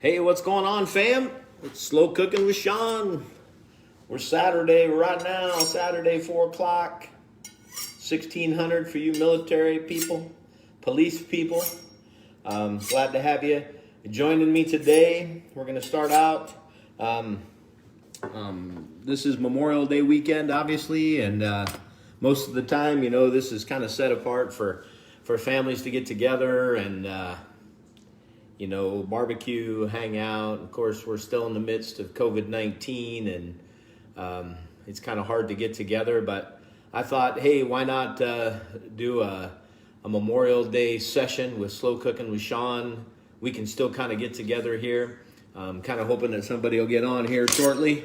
Hey, what's going on, fam? It's Slow Cooking with Sean. We're Saturday right now, Saturday, 4 o'clock, 1600 for you military people, police people. Glad to have you joining me today. We're going to start out. This is Memorial Day weekend, obviously, and most of the time, this is kind of set apart for families to get together and barbecue, hang out. Of course, we're still in the midst of COVID-19 and it's kind of hard to get together, but I thought, hey, why not do a Memorial Day session with Slow Cooking with Sean? We can still kind of get together here. I'm kind of hoping that somebody will get on here shortly.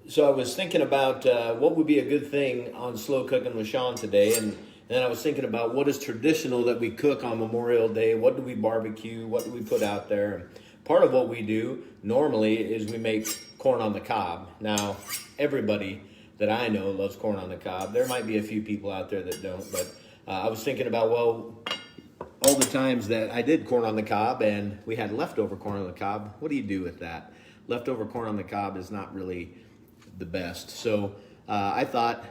So I was thinking about what would be a good thing on Slow Cooking with Sean today, and then I was thinking about what is traditional that we cook on Memorial Day. What do we barbecue? What do we put out there? And part of what we do normally is we make corn on the cob. Now, everybody that I know loves corn on the cob. There might be a few people out there that don't, but I was thinking about, well, all the times that I did corn on the cob and we had leftover corn on the cob, what do you do with that? Leftover corn on the cob is not really the best. So I thought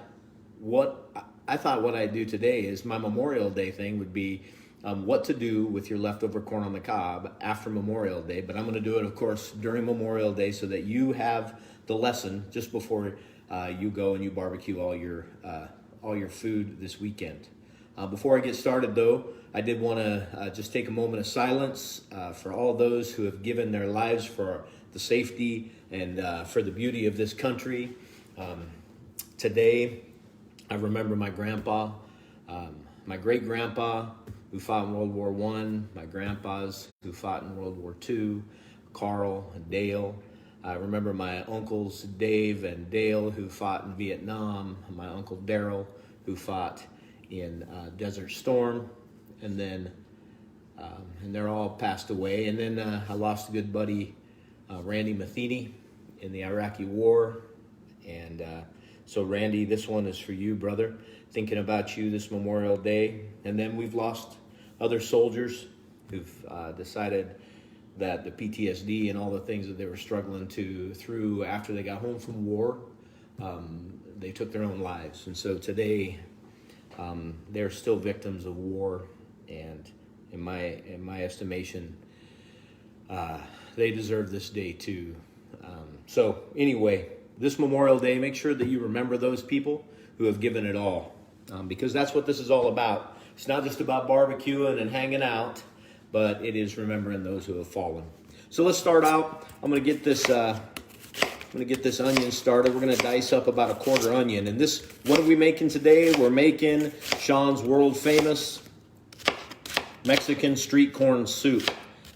what I'd do today is my Memorial Day thing would be what to do with your leftover corn on the cob after Memorial Day. But I'm going to do it, of course, during Memorial Day so that you have the lesson just before you go and you barbecue all your food this weekend. Before I get started, though, I did want to just take a moment of silence for all those who have given their lives for the safety and for the beauty of this country. Today, I remember my grandpa, my great-grandpa who fought in World War I, my grandpas who fought in World War II, Carl and Dale. I remember my uncles Dave and Dale who fought in Vietnam, my uncle Daryl who fought in Desert Storm, and then and they're all passed away. And then I lost a good buddy, Randy Matheny, in the Iraqi War. And so Randy, this one is for you, brother. Thinking about you this Memorial Day. And then we've lost other soldiers who've decided that the PTSD and all the things that they were struggling through after they got home from war, they took their own lives. And so today, they're still victims of war, and in my estimation, they deserve this day too. So anyway, this Memorial Day, make sure that you remember those people who have given it all, because that's what this is all about. It's not just about barbecuing and hanging out, but it is remembering those who have fallen. So let's start out. I'm going to get this onion started. We're going to dice up about a quarter onion. And what are we making today? We're making Sean's world famous Mexican street corn soup.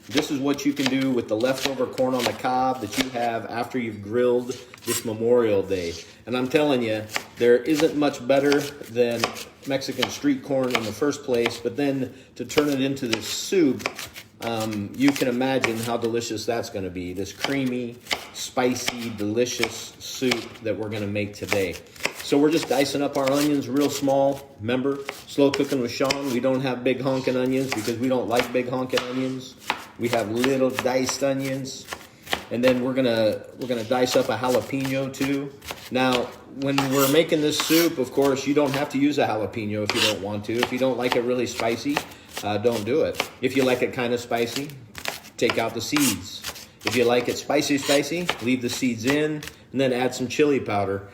This is what you can do with the leftover corn on the cob that you have after you've grilled this Memorial Day. And I'm telling you, there isn't much better than Mexican street corn in the first place, but then to turn it into this soup, you can imagine how delicious that's going to be. This creamy, spicy, delicious soup that we're going to make today. So we're just dicing up our onions real small. Remember, Slow Cooking with Sean, we don't have big honking onions because we don't like big honking onions. We have little diced onions. And then we're gonna dice up a jalapeno too. Now, when we're making this soup, of course, you don't have to use a jalapeno if you don't want to. If you don't like it really spicy, don't do it. If you like it kind of spicy, take out the seeds. If you like it spicy, leave the seeds in and then add some chili powder.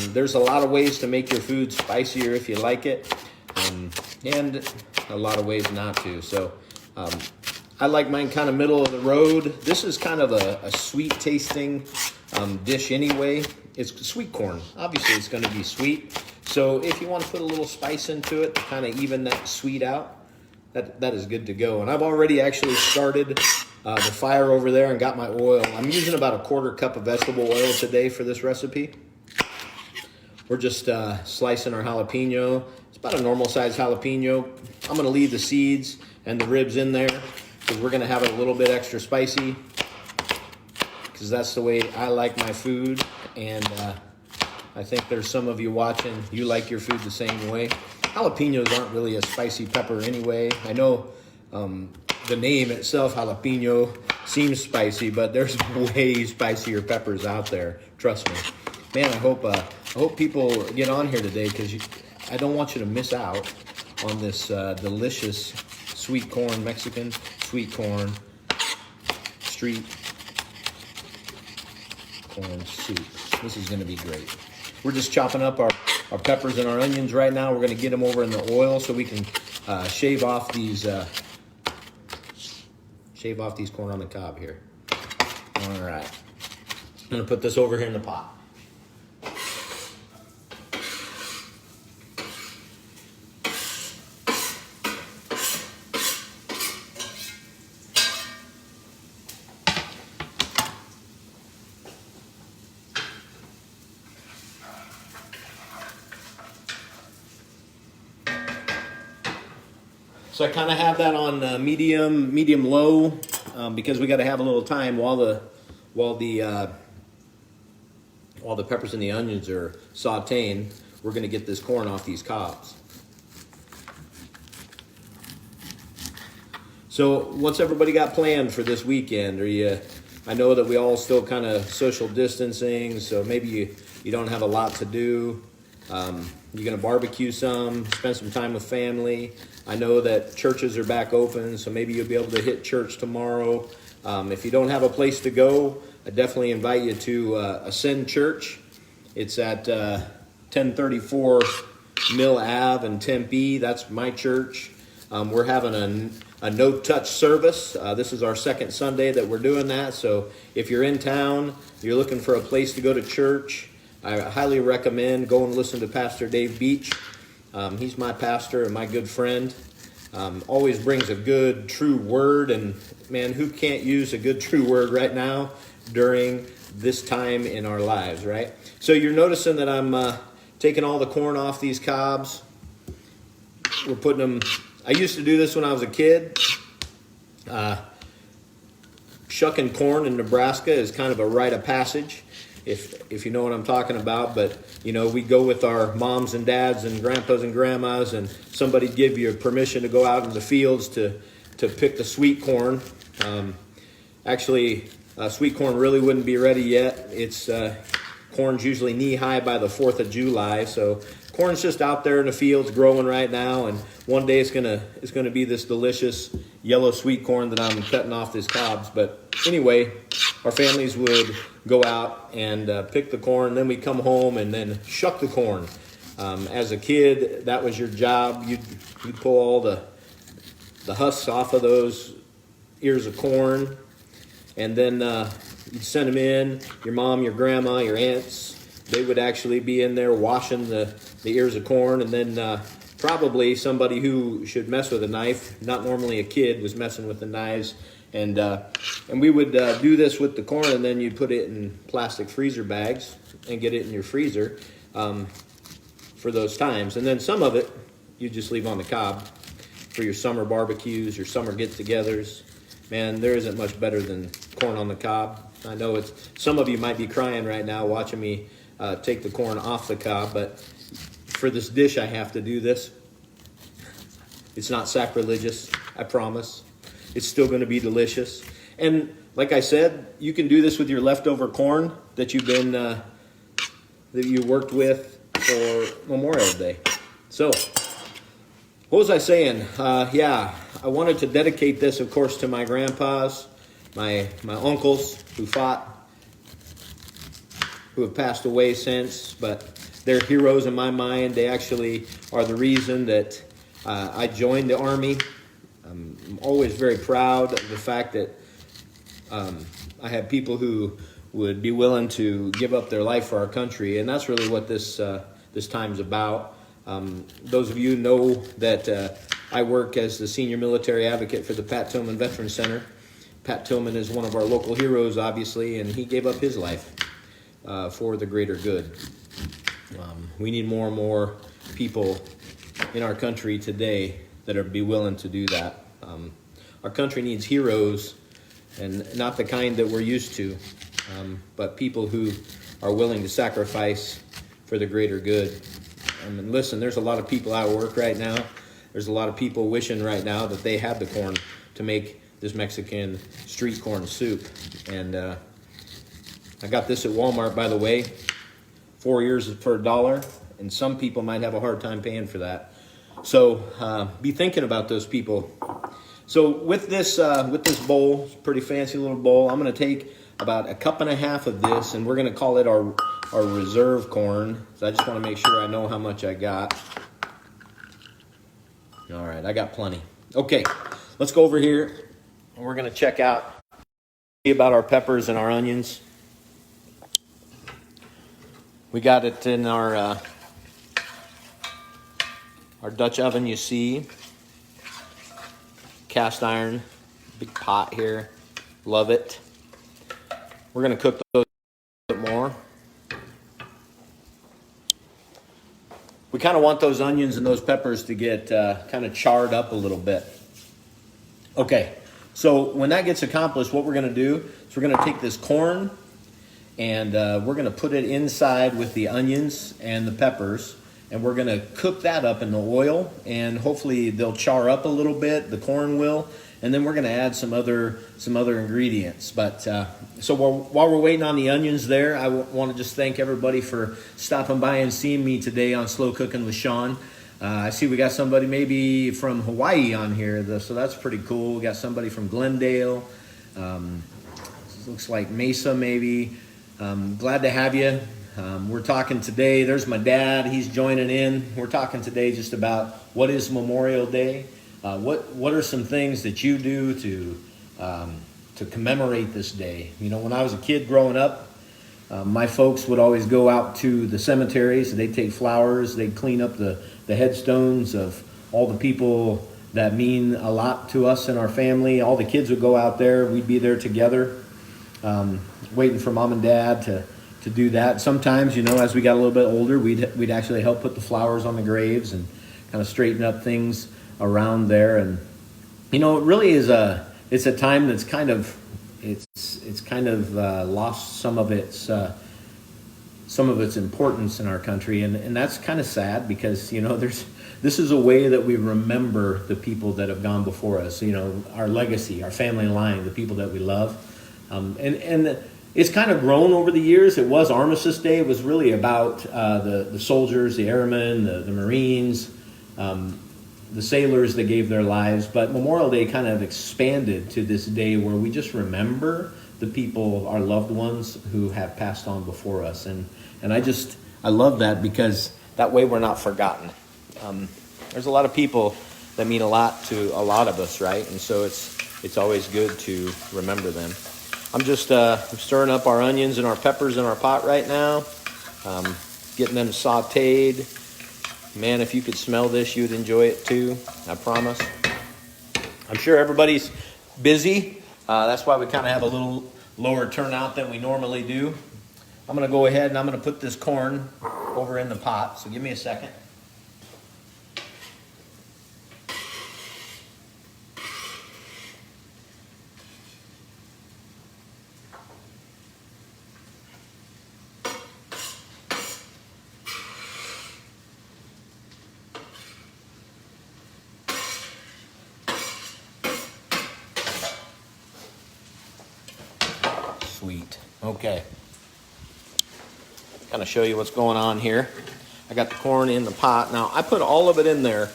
There's a lot of ways to make your food spicier if you like it, and a lot of ways not to. So I like mine kind of middle of the road. This is kind of a sweet tasting dish anyway. It's sweet corn. Obviously, it's going to be sweet. So if you want to put a little spice into it to kind of even that sweet out, that is good to go. And I've already actually started the fire over there and got my oil. I'm using about a quarter cup of vegetable oil today for this recipe. We're just slicing our jalapeno. It's about a normal size jalapeno. I'm going to leave the seeds and the ribs in there because we're going to have it a little bit extra spicy, because that's the way I like my food. And I think there's some of you watching, you like your food the same way. Jalapenos aren't really a spicy pepper anyway. I know the name itself, jalapeno, seems spicy, but there's way spicier peppers out there. Trust me, man. I hope people get on here today, because I don't want you to miss out on this delicious sweet corn, Mexican sweet corn, street corn soup. This is going to be great. We're just chopping up our peppers and our onions right now. We're going to get them over in the oil so we can shave off these corn on the cob here. All right. I'm going to put this over here in the pot. So I kind of have that on medium low, because we got to have a little time while the peppers and the onions are sauteing. We're going to get this corn off these cobs. So what's everybody got planned for this weekend? I know that we all still kind of social distancing, so maybe you don't have a lot to do. You're going to barbecue some, spend some time with family. I know that churches are back open, so maybe you'll be able to hit church tomorrow. If you don't have a place to go, I definitely invite you to Ascend Church. It's at 1034 Mill Ave in Tempe. That's my church. We're having a no-touch service. This is our second Sunday that we're doing that. So if you're in town, you're looking for a place to go to church, I highly recommend go and listen to Pastor Dave Beach. He's my pastor and my good friend. Always brings a good, true word. And man, who can't use a good, true word right now during this time in our lives, right? So you're noticing that I'm taking all the corn off these cobs. We're putting them... I used to do this when I was a kid. Shucking corn in Nebraska is kind of a rite of passage, if you know what I'm talking about. But, we go with our moms and dads and grandpas and grandmas, and somebody give you permission to go out in the fields to pick the sweet corn. Actually, sweet corn really wouldn't be ready yet. It's corn's usually knee-high by the 4th of July, so corn's just out there in the fields growing right now, and one day it's gonna be this delicious yellow sweet corn that I'm cutting off these cobs. But anyway, our families would go out and pick the corn, then we come home and then shuck the corn. As a kid, that was your job. You'd pull all the husks off of those ears of corn, and then you'd send them in. Your mom, your grandma, your aunts, they would actually be in there washing the ears of corn, and then probably somebody who should mess with a knife, not normally a kid, was messing with the knives. And we would do this with the corn, and then you'd put it in plastic freezer bags and get it in your freezer for those times. And then some of it you just leave on the cob for your summer barbecues, your summer get-togethers. Man, there isn't much better than corn on the cob. I know some of you might be crying right now watching me take the corn off the cob, but for this dish I have to do this. It's not sacrilegious, I promise. It's still going to be delicious. And like I said, you can do this with your leftover corn that that you worked with for Memorial Day. So, what was I saying? I wanted to dedicate this, of course, to my grandpas, my uncles who fought, who have passed away since, but they're heroes in my mind. They actually are the reason that I joined the Army. I'm always very proud of the fact that I have people who would be willing to give up their life for our country, and that's really what this time's about. Those of you know that I work as the senior military advocate for the Pat Tillman Veterans Center. Pat Tillman is one of our local heroes, obviously, and he gave up his life for the greater good. We need more and more people in our country today that are be willing to do that. Our country needs heroes, and not the kind that we're used to, but people who are willing to sacrifice for the greater good. And listen, there's a lot of people out of work right now. There's a lot of people wishing right now that they had the corn to make this Mexican street corn soup. And I got this at Walmart, by the way, 4 years for $1, and some people might have a hard time paying for that. So be thinking about those people. So with this bowl, it's a pretty fancy little bowl, I'm going to take about 1.5 cups of this, and we're going to call it our reserve corn. So I just want to make sure I know how much I got. All right, I got plenty. Okay, let's go over here, and we're going to check out about our peppers and our onions. We got it in our Dutch oven, you see. Cast iron, big pot here. Love it. We're going to cook those a bit more. We kind of want those onions and those peppers to get kind of charred up a little bit. Okay, so when that gets accomplished, what we're going to do is we're going to take this corn and we're going to put it inside with the onions and the peppers, and we're going to cook that up in the oil, and hopefully they'll char up a little bit, the corn will, and then we're going to add some other ingredients. But so while we're waiting on the onions there, I want to just thank everybody for stopping by and seeing me today on Slow Cooking with Sean. I see we got somebody maybe from Hawaii on here, so that's pretty cool. We got somebody from Glendale. Looks like Mesa maybe. Glad to have you. We're talking today. There's my dad. He's joining in. We're talking today just about what is Memorial Day. What are some things that you do to commemorate this day? You know, when I was a kid growing up, my folks would always go out to the cemeteries. They'd take flowers. They'd clean up the headstones of all the people that mean a lot to us and our family. All the kids would go out there. We'd be there together, waiting for mom and dad to do that. Sometimes, you know, as we got a little bit older, we'd actually help put the flowers on the graves and kind of straighten up things around there. And you know, it really is it's a time that's kind of lost some of its importance in our country, and that's kind of sad, because you know this is a way that we remember the people that have gone before us. You know, our legacy, our family line, the people that we love, and it's kind of grown over the years. It was Armistice Day. It was really about the soldiers, the airmen, the Marines, the sailors that gave their lives. But Memorial Day kind of expanded to this day where we just remember the people, our loved ones, who have passed on before us. And I love that, because that way we're not forgotten. There's a lot of people that mean a lot to a lot of us, right? And so it's always good to remember them. I'm just stirring up our onions and our peppers in our pot right now, getting them sauteed. Man, if you could smell this, you'd enjoy it too, I promise. I'm sure everybody's busy. That's why we kind of have a little lower turnout than we normally do. I'm going to go ahead and I'm going to put this corn over in the pot, so give me a second. Sweet. Okay. Kind of show you what's going on here. I got the corn in the pot. Now, I put all of it in there.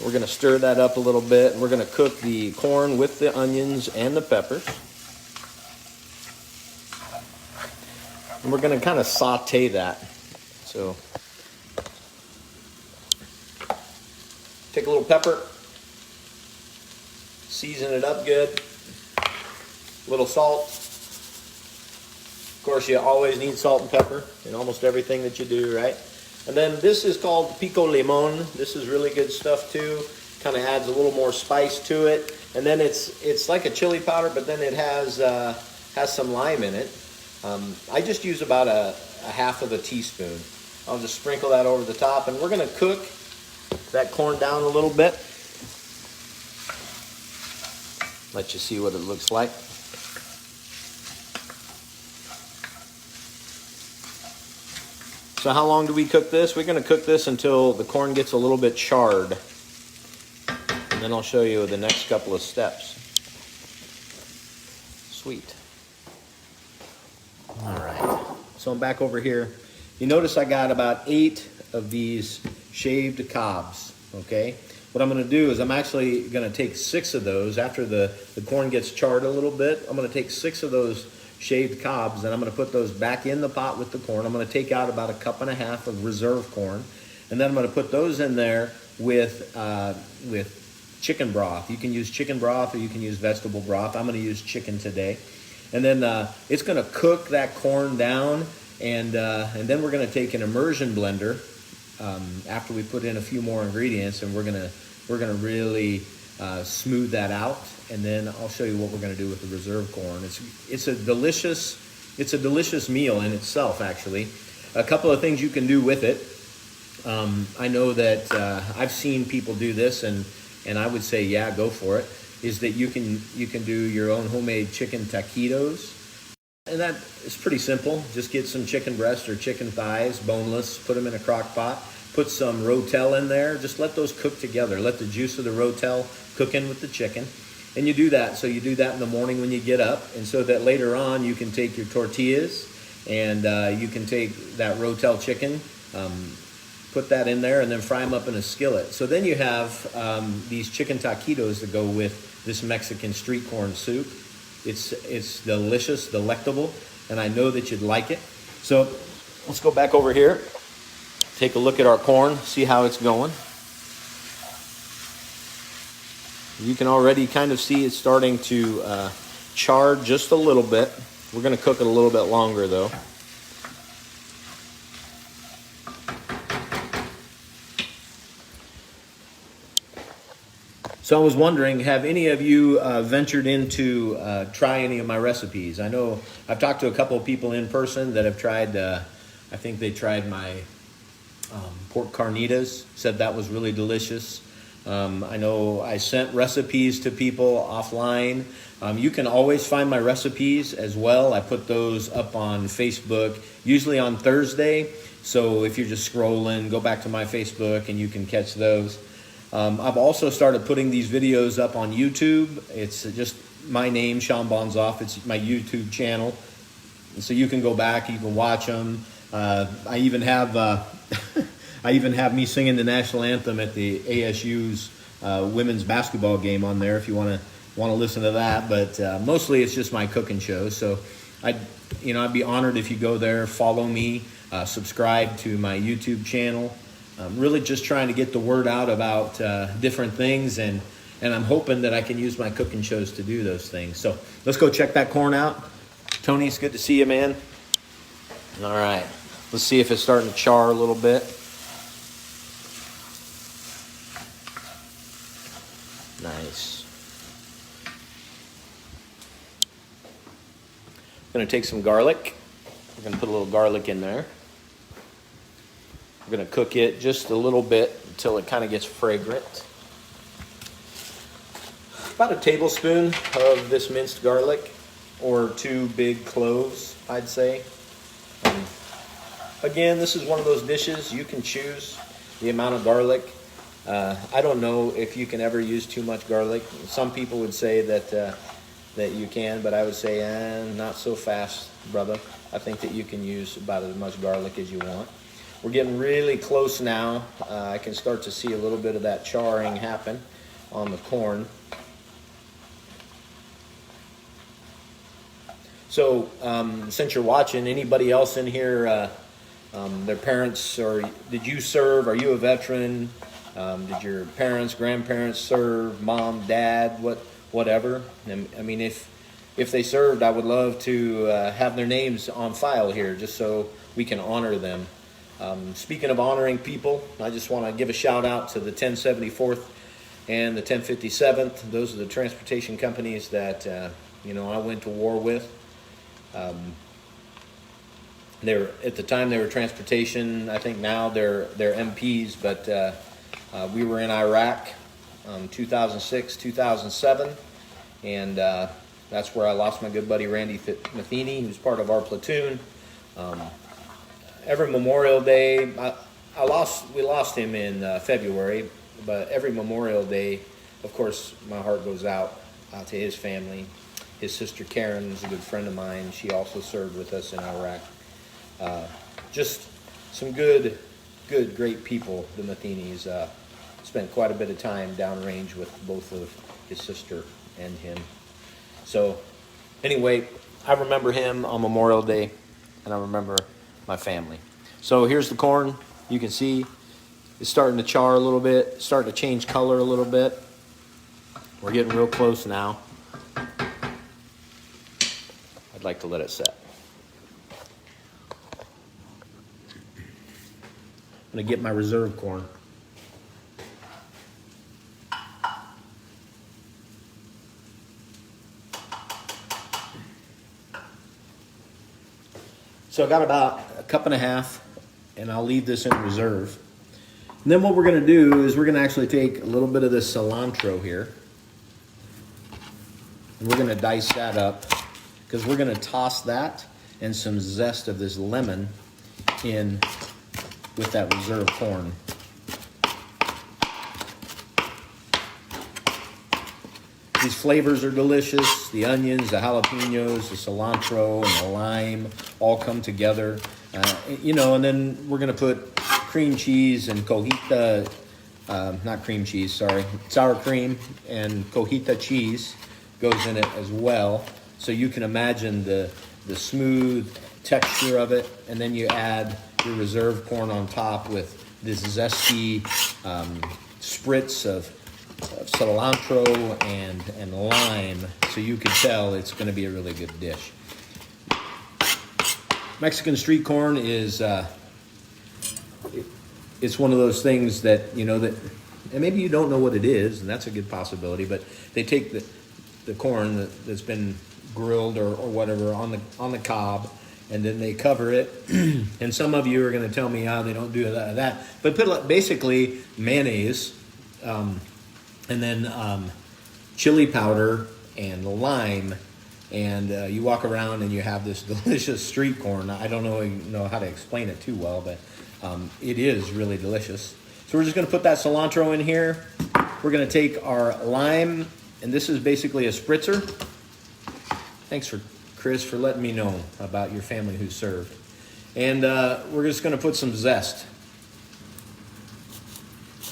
We're going to stir that up a little bit. We're going to cook the corn with the onions and the peppers. And we're going to kind of saute that. So, take a little pepper. Season it up good. A little salt. Of course, you always need salt and pepper in almost everything that you do, right? And then this is called pico limon. This is really good stuff too. Kind of adds a little more spice to it. And then it's like a chili powder, but then it has some lime in it. I just use about a half of a teaspoon. I'll just sprinkle that over the top, and we're going to cook that corn down a little bit. Let you see what it looks like. So how long do we cook this? We're going to cook this until the corn gets a little bit charred. And then I'll show you the next couple of steps. Sweet. All right. So I'm back over here. You notice I got about 8 of these shaved cobs, okay? What I'm going to do is I'm actually going to take 6 of those after the corn gets charred a little bit. I'm going to take 6 of those shaved cobs and I'm going to put those back in the pot with the corn. I'm going to take out about 1.5 cups of reserve corn, and then I'm going to put those in there with chicken broth. You can use chicken broth or you can use vegetable broth. I'm going to use chicken today. And then it's going to cook that corn down, and then we're going to take an immersion blender after we put in a few more ingredients, and we're gonna really smooth that out, and then I'll show you what we're gonna do with the reserve corn. It's a delicious meal in itself, actually. A couple of things you can do with it. I know that I've seen people do this, and I would say, yeah, go for it. Is that you can do your own homemade chicken taquitos. And that is pretty simple. Just get some chicken breast or chicken thighs, boneless, put them in a crock pot, put some Rotel in there, just let those cook together. Let the juice of the Rotel cook in with the chicken. And you do that. So you do that in the morning when you get up, and so that later on you can take your tortillas and you can take that Rotel chicken, put that in there, and then fry them up in a skillet. So then you have these chicken taquitos that go with this Mexican street corn soup. It's delicious, delectable, and I know that you'd like it. So let's go back over here, take a look at our corn, see how it's going. You can already kind of see it's starting to char just a little bit. We're going to cook it a little bit longer though. So I was wondering, have any of you ventured into try any of my recipes? I know I've talked to a couple of people in person that have tried, I think they tried my pork carnitas, said that was really delicious. I know I sent recipes to people offline. You can always find my recipes as well. I put those up on Facebook, usually on Thursday. So if you're just scrolling, go back to my Facebook and you can catch those. I've also started putting these videos up on YouTube. It's just my name, Sean Bonzoff. It's my YouTube channel. And so you can go back, you can watch them. I even have me singing the national anthem at the ASU's women's basketball game on there if you want to listen to that. But mostly it's just my cooking show. So I'd be honored if you go there, follow me, subscribe to my YouTube channel. I'm really just trying to get the word out about different things, and I'm hoping that I can use my cooking shows to do those things. So let's go check that corn out. Tony, it's good to see you, man. All right, let's see if it's starting to char a little bit. Nice. I'm going to take some garlic. We're going to put a little garlic in there. We're going to cook it just a little bit until it kind of gets fragrant. About a tablespoon of this minced garlic, or 2 big cloves, I'd say. Again, this is one of those dishes you can choose the amount of garlic. I don't know if you can ever use too much garlic. Some people would say that you can, but I would say not so fast, brother. I think that you can use about as much garlic as you want. We're getting really close now. I can start to see a little bit of that charring happen on the corn. So since you're watching, anybody else in here, their parents, or did you serve? Are you a veteran? Did your parents, grandparents serve? Mom, dad, whatever? And, I mean, if they served, I would love to have their names on file here, just so we can honor them. Speaking of honoring people, I just want to give a shout out to the 1074th and the 1057th. Those are the transportation companies that I went to war with. They were, at the time, they were transportation. I think now they're MPs, but we were in Iraq 2006, 2007, and that's where I lost my good buddy Randy Matheny, who's part of our platoon. Every Memorial Day, we lost him in February, but every Memorial Day, of course, my heart goes out to his family. His sister Karen is a good friend of mine. She also served with us in Iraq. Just some great people, the Matheny's. Spent quite a bit of time downrange with both of his sister and him. So anyway, I remember him on Memorial Day, and I remember my family. So here's the corn. You can see it's starting to char a little bit, starting to change color a little bit. We're getting real close now. I'd like to let it set. I'm going to get my reserve corn. So I got about a cup and a half, and I'll leave this in reserve. And then what we're going to do is we're going to actually take a little bit of this cilantro here, and we're going to dice that up, because we're going to toss that and some zest of this lemon in with that reserve corn. These flavors are delicious. The onions, the jalapenos, the cilantro, and the lime all come together. And then we're going to put cream cheese and cojita, not cream cheese, sorry, sour cream and cojita cheese goes in it as well. So you can imagine the smooth texture of it. And then you add your reserve corn on top with this zesty spritz of cilantro and lime, so you could tell it's going to be a really good dish. Mexican street corn is it's one of those things that that, and maybe you don't know what it is, and that's a good possibility. But they take the corn that's been grilled or whatever on the cob, and then they cover it. And some of you are going to tell me how they don't do that. But put basically mayonnaise. And then chili powder and lime, and you walk around and you have this delicious street corn. I don't know how to explain it too well, but it is really delicious. So we're just going to put that cilantro in here. We're going to take our lime, and this is basically a spritzer. Thanks Chris for letting me know about your family who served. And we're just going to put some zest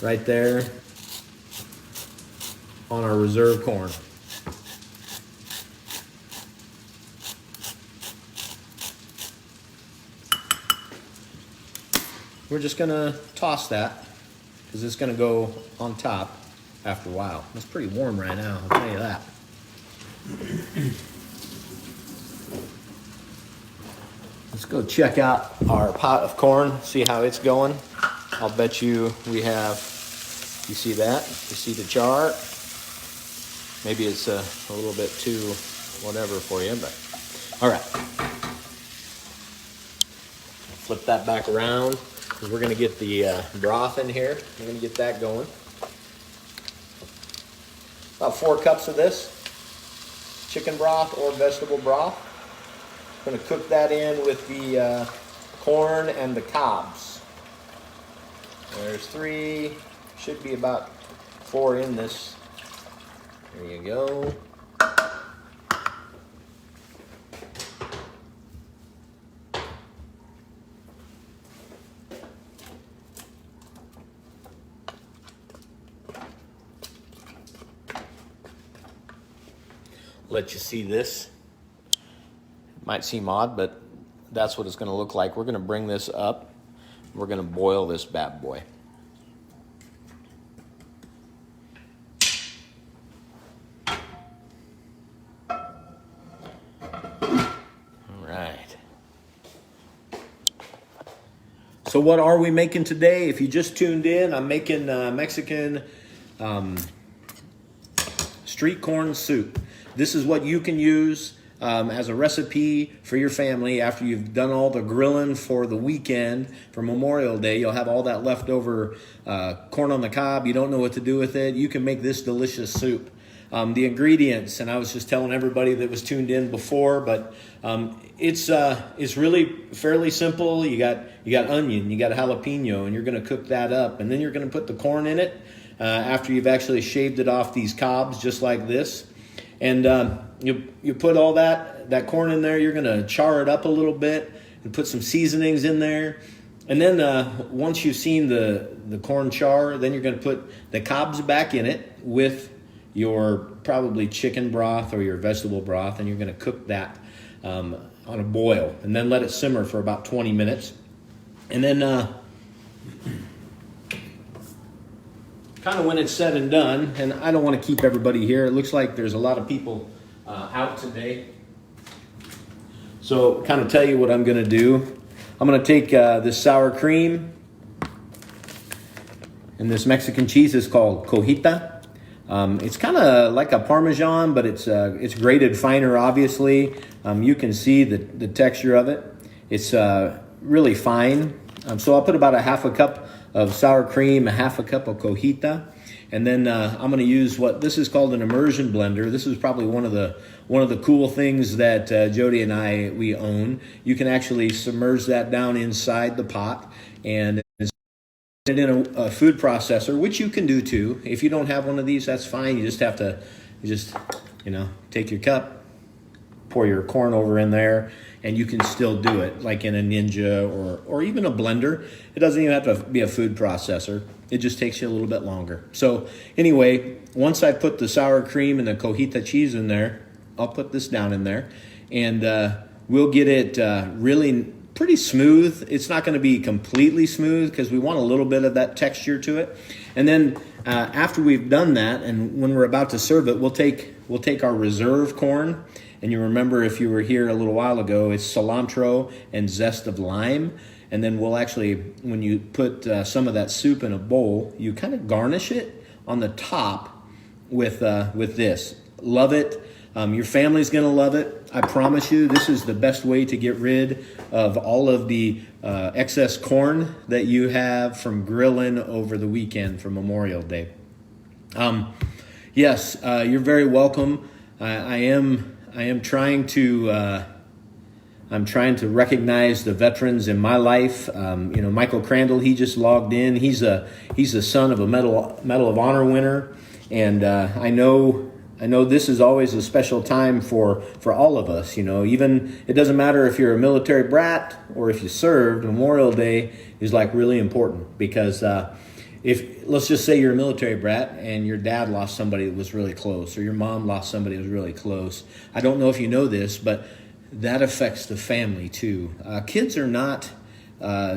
right there on our reserve corn. We're just gonna toss that because it's gonna go on top after a while. It's pretty warm right now, I'll tell you that. Let's go check out our pot of corn, see how it's going. I'll bet you we have, you see that? You see the char? Maybe it's a little bit too whatever for you, but all right. Flip that back around. We're going to get the broth in here. We're going to get that going. About 4 cups of this chicken broth or vegetable broth. I'm going to cook that in with the corn and the cobs. There's 3, should be about 4 in this. There you go. Let you see this. It might seem odd, but that's what it's going to look like. We're going to bring this up. We're going to boil this bad boy. So what are we making today? If you just tuned in, I'm making Mexican street corn soup. This is what you can use as a recipe for your family after you've done all the grilling for the weekend. For Memorial Day, you'll have all that leftover corn on the cob. You don't know what to do with it. You can make this delicious soup. The ingredients, and I was just telling everybody that was tuned in before, but it's really fairly simple. You got onion, you got a jalapeno, and you're going to cook that up, and then you're going to put the corn in it after you've actually shaved it off these cobs, just like this. And you put all that corn in there. You're going to char it up a little bit and put some seasonings in there. And then once you've seen the corn char, then you're going to put the cobs back in it with your probably chicken broth or your vegetable broth, and you're going to cook that on a boil, and then let it simmer for about 20 minutes. And then kind of when it's said and done, and I don't want to keep everybody here. It looks like there's a lot of people out today. So kind of tell you what I'm going to do. I'm going to take this sour cream, and this Mexican cheese is called cojita. It's kind of like a Parmesan, but it's grated finer, obviously. You can see the texture of it. It's really fine. So I'll put about a half a cup of sour cream, a half a cup of cojita, and then I'm going to use what this is called an immersion blender. This is probably one of the cool things that Jody and we own. You can actually submerge that down inside the pot and put it in a food processor, which you can do too. If you don't have one of these, that's fine. You just have to take your cup, pour your corn over in there, and you can still do it like in a Ninja or even a blender. It doesn't even have to be a food processor. It just takes you a little bit longer. So anyway, once I put the sour cream and the cojita cheese in there, I'll put this down in there, and we'll get it really pretty smooth. It's not going to be completely smooth because we want a little bit of that texture to it. And then after we've done that, and when we're about to serve it, we'll take our reserve corn. And you remember, if you were here a little while ago, it's cilantro and zest of lime. And then we'll actually, when you put some of that soup in a bowl, you kind of garnish it on the top with this. Love it. Your family's going to love it. I promise you, this is the best way to get rid of all of the excess corn that you have from grilling over the weekend for Memorial Day. Yes, you're very welcome. I am trying to I'm trying to recognize the veterans in my life. Michael Crandall, he just logged in. He's the son of a Medal of Honor winner, and I know this is always a special time for all of us. Even it doesn't matter if you're a military brat or if you served. Memorial Day is like really important because if let's just say you're a military brat and your dad lost somebody that was really close, or your mom lost somebody that was really close. I don't know if you know this, but that affects the family too. Kids are not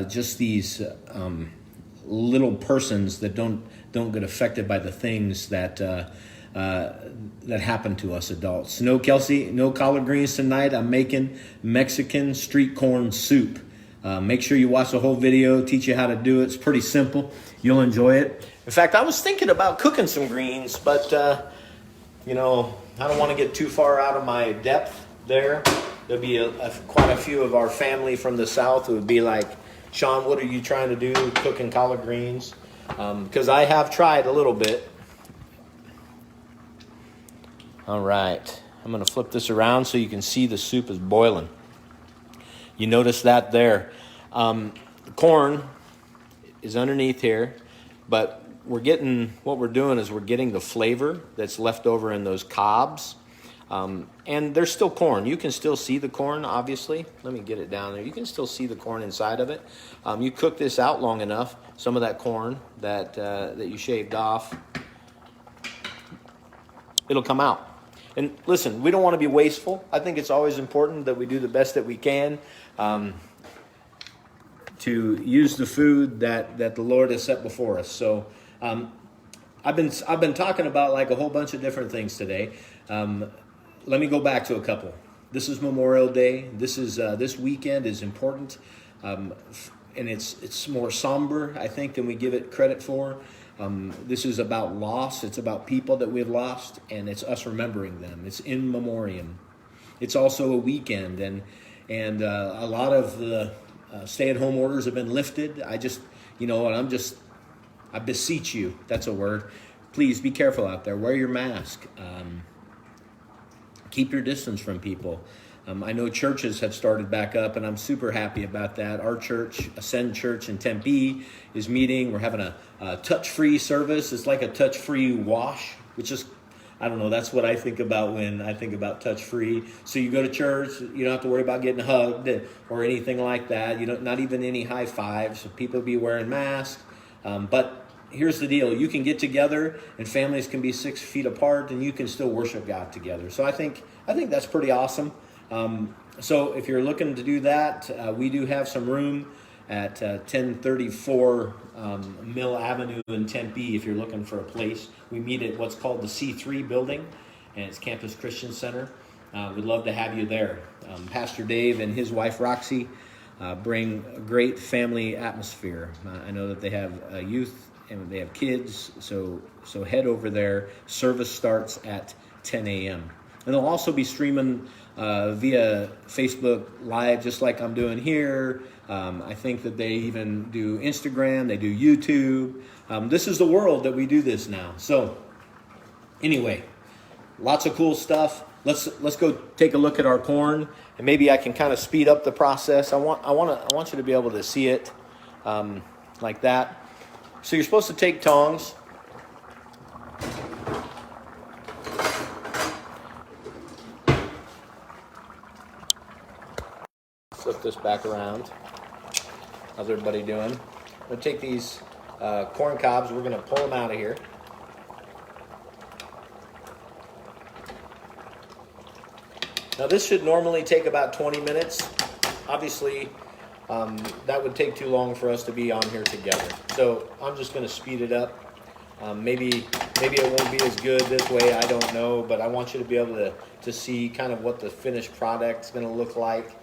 just these little persons that don't get affected by the things that happen to us adults. No, Kelsey, no collard greens tonight. I'm making Mexican street corn soup. Make sure you watch the whole video, teach you how to do it. It's pretty simple. You'll enjoy it. In fact, I was thinking about cooking some greens, but I don't want to get too far out of my depth there. There'll be quite a few of our family from the South who would be like, Sean, what are you trying to do cooking collard greens? Because I have tried a little bit. All right, I'm going to flip this around so you can see the soup is boiling. You notice that there. The corn is underneath here, but we're getting the flavor that's left over in those cobs. And there's still corn. You can still see the corn, obviously. Let me get it down there. You can still see the corn inside of it. You cook this out long enough, some of that corn that you shaved off, it'll come out. And listen, we don't want to be wasteful. I think it's always important that we do the best that we can to use the food that the Lord has set before us. So I've been talking about like a whole bunch of different things today. Let me go back to a couple. This is Memorial Day. This weekend is important, and it's more somber, I think, than we give it credit for. This is about loss. It's about people that we've lost, and it's us remembering them. It's in memoriam. It's also a weekend, and a lot of the stay-at-home orders have been lifted. I beseech you. That's a word. Please be careful out there. Wear your mask. Keep your distance from people. I know churches have started back up, and I'm super happy about that. Our church, Ascend Church in Tempe, is meeting. We're having a touch-free service. It's like a touch-free wash, which is I don't know. That's what I think about when I think about touch-free. So you go to church, you don't have to worry about getting hugged or anything like that. You don't, not even any high fives. People be wearing masks. But here's the deal: you can get together, and families can be 6 feet apart, and you can still worship God together. So I think that's pretty awesome. So if you're looking to do that, we do have some room at 1034 Mill Avenue in Tempe. If you're looking for a place, we meet at what's called the C3 building, and it's Campus Christian Center. We'd love to have you there. Pastor Dave and his wife Roxy bring a great family atmosphere. I know that they have youth and they have kids, so head over there. Service starts at 10 a.m. And they'll also be streaming via Facebook Live, just like I'm doing here. I think that they even do Instagram, they do YouTube. This is the world that we do this now. So anyway, lots of cool stuff. Let's go take a look at our corn, and maybe I can kind of speed up the process. I want you to be able to see it like that. So you're supposed to take tongs. Flip this back around. How's everybody doing? I'm going to take these corn cobs. We're going to pull them out of here. Now this should normally take about 20 minutes. Obviously, that would take too long for us to be on here together. So I'm just going to speed it up. Maybe it won't be as good this way, I don't know. But I want you to be able to see kind of what the finished product is going to look like.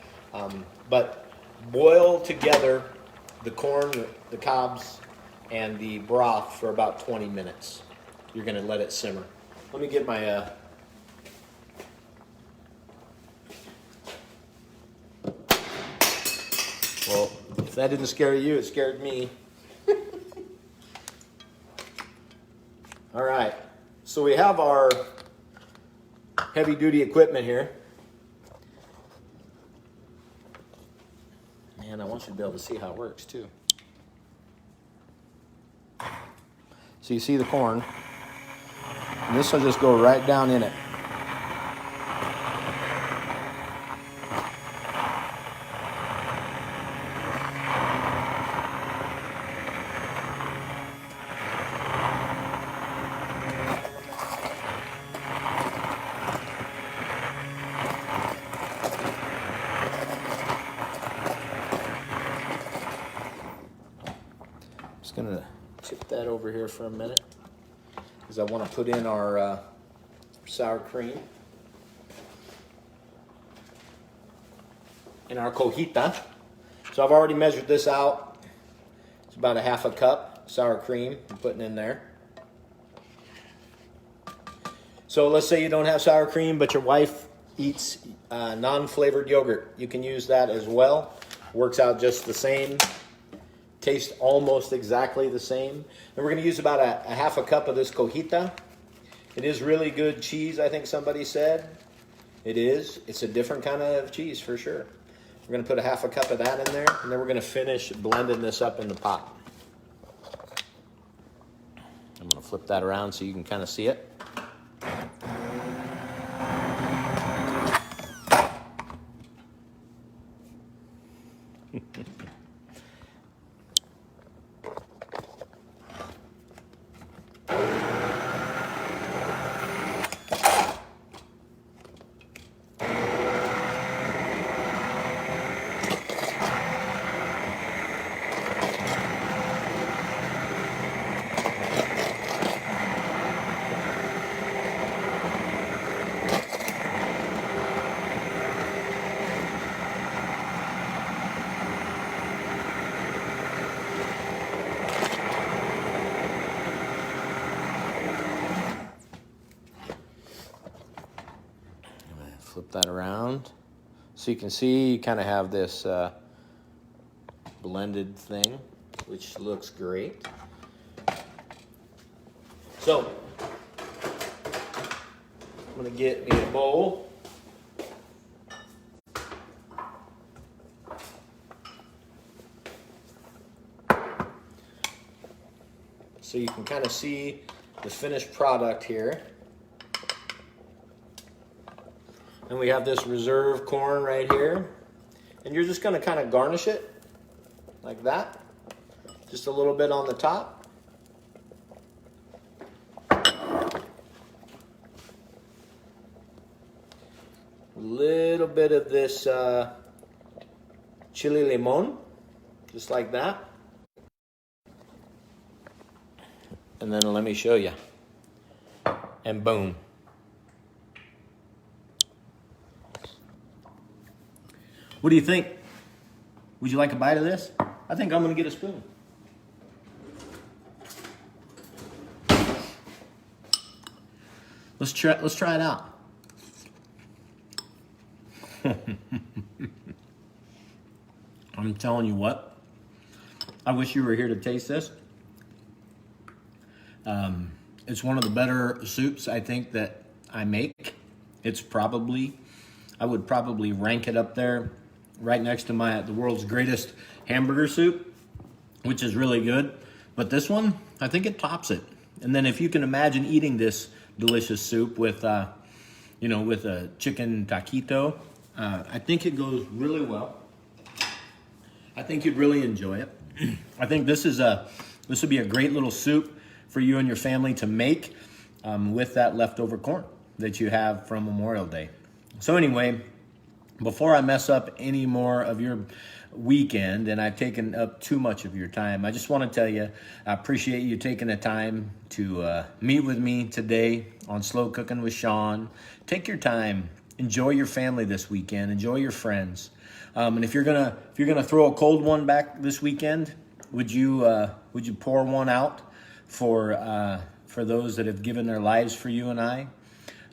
But boil together the corn, the cobs, and the broth for about 20 minutes. You're going to let it simmer. Let me get my... Well, if that didn't scare you, it scared me. All right. So we have our heavy-duty equipment here. And I want you to be able to see how it works too. So you see the corn, and this will just go right down in it. Gonna chip that over here for a minute because I want to put in our sour cream and our cojita. So I've already measured this out. It's about a half a cup sour cream I'm putting in there. So let's say you don't have sour cream, but your wife eats non-flavored yogurt. You can use that as well. Works out just the same. Tastes almost exactly the same. And we're going to use about a half a cup of this cojita. It is really good cheese, I think somebody said. It is. It's a different kind of cheese for sure. We're going to put a half a cup of that in there, and then we're going to finish blending this up in the pot. I'm going to flip that around so you can kind of see it. Flip that around so you can see you kind of have this blended thing, which looks great. So I'm going to get me a bowl. So you can kind of see the finished product here. And we have this reserve corn right here. And you're just gonna kind of garnish it like that. Just a little bit on the top. A little bit of this chili limon, just like that. And then let me show you. And boom. What do you think? Would you like a bite of this? I think I'm gonna get a spoon. Let's try it out. I'm telling you what, I wish you were here to taste this. It's one of the better soups I think that I make. I would probably rank it up there right next to the world's greatest hamburger soup, which is really good. But this one, I think it tops it. And then if you can imagine eating this delicious soup with, with a chicken taquito, I think it goes really well. I think you'd really enjoy it. I think this would be a great little soup for you and your family to make with that leftover corn that you have from Memorial Day. So anyway, before I mess up any more of your weekend and I've taken up too much of your time, I just want to tell you, I appreciate you taking the time to meet with me today on Slow Cooking with Sean. Take your time, enjoy your family this weekend, enjoy your friends. And if you're gonna throw a cold one back this weekend, would you pour one out for those that have given their lives for you and I?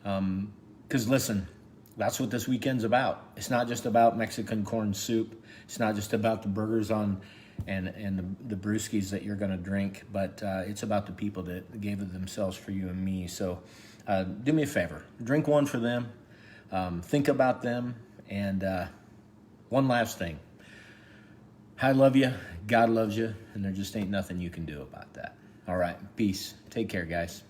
Because listen, that's what this weekend's about. It's not just about Mexican corn soup. It's not just about the burgers and the brewskis that you're gonna drink, but it's about the people that gave it themselves for you and me. So do me a favor, drink one for them, think about them, and one last thing. I love you, God loves you, and there just ain't nothing you can do about that. All right, peace. Take care, guys.